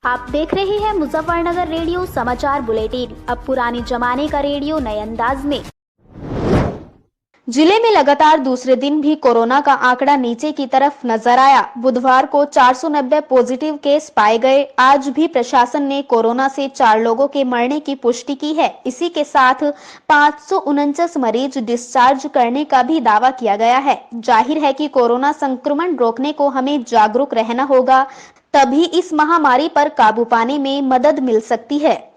आप देख रहे हैं मुजफ्फरनगर रेडियो समाचार बुलेटिन। अब पुराने जमाने का रेडियो नए अंदाज में। जिले में लगातार दूसरे दिन भी कोरोना का आंकड़ा नीचे की तरफ नजर आया। बुधवार को 490 पॉजिटिव केस पाए गए। आज भी प्रशासन ने कोरोना से 4 लोगों के मरने की पुष्टि की है। इसी के साथ 549 मरीज डिस्चार्ज करने का भी दावा किया गया है। जाहिर है कि कोरोना संक्रमण रोकने को हमें जागरूक रहना होगा, तभी इस महामारी पर काबू पाने में मदद मिल सकती है।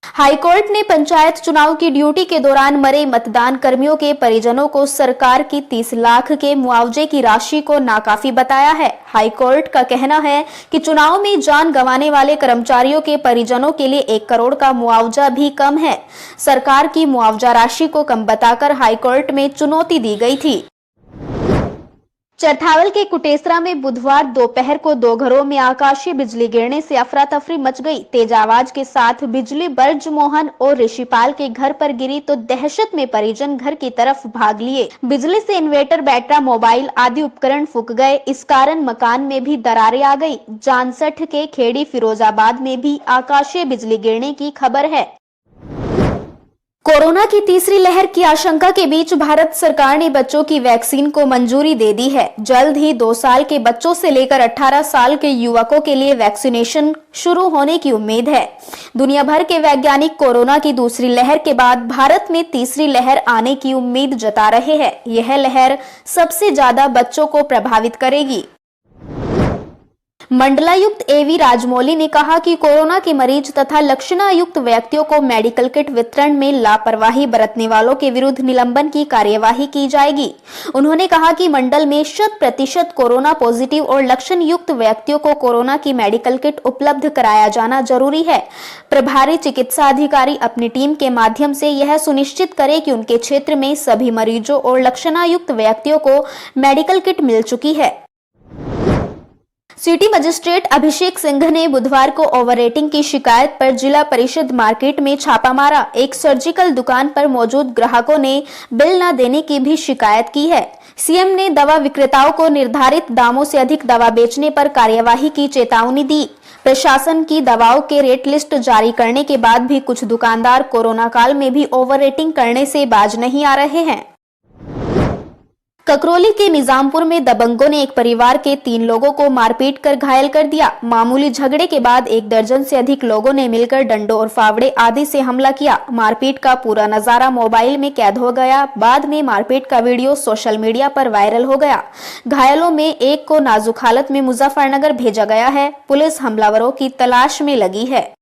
हाईकोर्ट ने पंचायत चुनाव की ड्यूटी के दौरान मरे मतदान कर्मियों के परिजनों को सरकार की 30 लाख के मुआवजे की राशि को नाकाफी बताया है। हाईकोर्ट का कहना है कि चुनाव में जान गंवाने वाले कर्मचारियों के परिजनों के लिए 1 करोड़ का मुआवजा भी कम है। सरकार की मुआवजा राशि को कम बताकर हाईकोर्ट में चुनौती दी गई थी। चरथावल के कुटेसरा में बुधवार दोपहर को 2 घरों में आकाशीय बिजली गिरने से अफरा तफरी मच गई। तेज आवाज के साथ बिजली ब्रजमोहन और ऋषिपाल के घर पर गिरी तो दहशत में परिजन घर की तरफ भाग लिए। बिजली से इन्वर्टर, बैटरा, मोबाइल आदि उपकरण फूक गए। इस कारण मकान में भी दरारें आ गई। जानसठ के खेड़ी फिरोजाबाद में भी आकाशीय बिजली गिरने की खबर है। कोरोना की तीसरी लहर की आशंका के बीच भारत सरकार ने बच्चों की वैक्सीन को मंजूरी दे दी है। जल्द ही 2 साल के बच्चों से लेकर 18 साल के युवकों के लिए वैक्सीनेशन शुरू होने की उम्मीद है। दुनिया भर के वैज्ञानिक कोरोना की दूसरी लहर के बाद भारत में तीसरी लहर आने की उम्मीद जता रहे हैं। यह लहर सबसे ज्यादा बच्चों को प्रभावित करेगी। मंडलायुक्त एवी राजमौली ने कहा कि कोरोना के मरीज तथा लक्षणायुक्त व्यक्तियों को मेडिकल किट वितरण में लापरवाही बरतने वालों के विरुद्ध निलंबन की कार्यवाही की जाएगी। उन्होंने कहा कि मंडल में 100% कोरोना पॉजिटिव और लक्षण युक्त व्यक्तियों को कोरोना की मेडिकल किट उपलब्ध कराया जाना जरूरी है। प्रभारी चिकित्सा अधिकारी अपनी टीम के माध्यम से यह सुनिश्चित करे कि उनके क्षेत्र में सभी मरीजों और लक्षणायुक्त व्यक्तियों को मेडिकल किट मिल चुकी है। सिटी मजिस्ट्रेट अभिषेक सिंह ने बुधवार को ओवर रेटिंग की शिकायत पर जिला परिषद मार्केट में छापा मारा। एक सर्जिकल दुकान पर मौजूद ग्राहकों ने बिल न देने की भी शिकायत की है। सीएम ने दवा विक्रेताओं को निर्धारित दामों से अधिक दवा बेचने पर कार्यवाही की चेतावनी दी। प्रशासन की दवाओं के रेट लिस्ट जारी करने के बाद भी कुछ दुकानदार कोरोना काल में भी ओवर रेटिंग करने से बाज नहीं आ रहे हैं। ककरौली के निजामपुर में दबंगों ने एक परिवार के 3 लोगों को मारपीट कर घायल कर दिया। मामूली झगड़े के बाद 1 दर्जन से अधिक लोगों ने मिलकर डंडों और फावड़े आदि से हमला किया। मारपीट का पूरा नजारा मोबाइल में कैद हो गया। बाद में मारपीट का वीडियो सोशल मीडिया पर वायरल हो गया। घायलों में एक को नाजुक हालत में मुजफ्फरनगर भेजा गया है। पुलिस हमलावरों की तलाश में लगी है।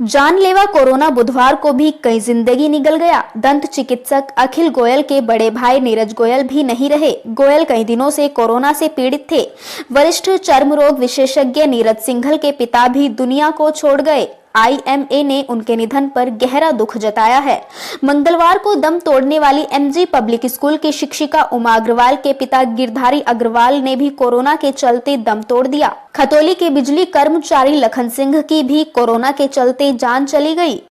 जानलेवा कोरोना बुधवार को भी कई जिंदगी निगल गया। दंत चिकित्सक अखिल गोयल के बड़े भाई नीरज गोयल भी नहीं रहे। गोयल कई दिनों से कोरोना से पीड़ित थे। वरिष्ठ चर्म रोग विशेषज्ञ नीरज सिंघल के पिता भी दुनिया को छोड़ गए। IMA ने उनके निधन पर गहरा दुख जताया है। मंगलवार को दम तोड़ने वाली MG पब्लिक स्कूल की शिक्षिका उमा अग्रवाल के पिता गिरधारी अग्रवाल ने भी कोरोना के चलते दम तोड़ दिया। खतौली के बिजली कर्मचारी लखन सिंह की भी कोरोना के चलते जान चली गई।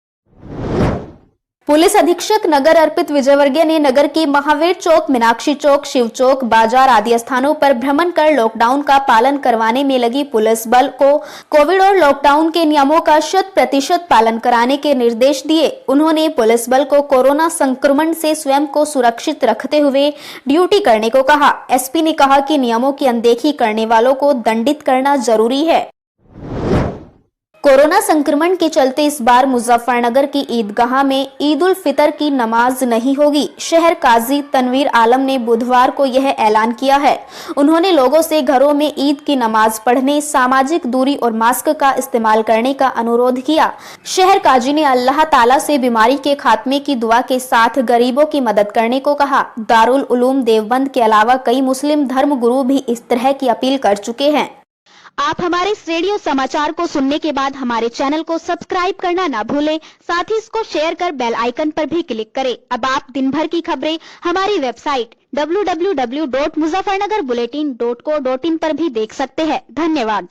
पुलिस अधीक्षक नगर अर्पित विजयवर्गीय ने नगर के महावीर चौक, मीनाक्षी चौक, शिव चौक, बाजार आदि स्थानों पर भ्रमण कर लॉकडाउन का पालन करवाने में लगी पुलिस बल को कोविड और लॉकडाउन के नियमों का 100% पालन कराने के निर्देश दिए। उन्होंने पुलिस बल को कोरोना संक्रमण से स्वयं को सुरक्षित रखते हुए ड्यूटी करने को कहा। SP ने कहा कि नियमों की अनदेखी करने वालों को दंडित करना जरूरी है। कोरोना संक्रमण के चलते इस बार मुजफ्फरनगर की ईदगाह में ईद उल फितर की नमाज नहीं होगी। शहर काजी तनवीर आलम ने बुधवार को यह ऐलान किया है। उन्होंने लोगों से घरों में ईद की नमाज पढ़ने, सामाजिक दूरी और मास्क का इस्तेमाल करने का अनुरोध किया। शहर काजी ने अल्लाह ताला से बीमारी के खात्मे की दुआ के साथ गरीबों की मदद करने को कहा। दारुल उलूम देवबंद के अलावा कई मुस्लिम धर्म गुरु भी इस तरह की अपील कर चुके हैं। आप हमारे इस रेडियो समाचार को सुनने के बाद हमारे चैनल को सब्सक्राइब करना ना भूलें। साथ ही इसको शेयर कर बेल आइकन पर भी क्लिक करें। अब आप दिन भर की खबरें हमारी वेबसाइट www.muzaffarnagarbuletin.co.in पर भी देख सकते हैं। धन्यवाद।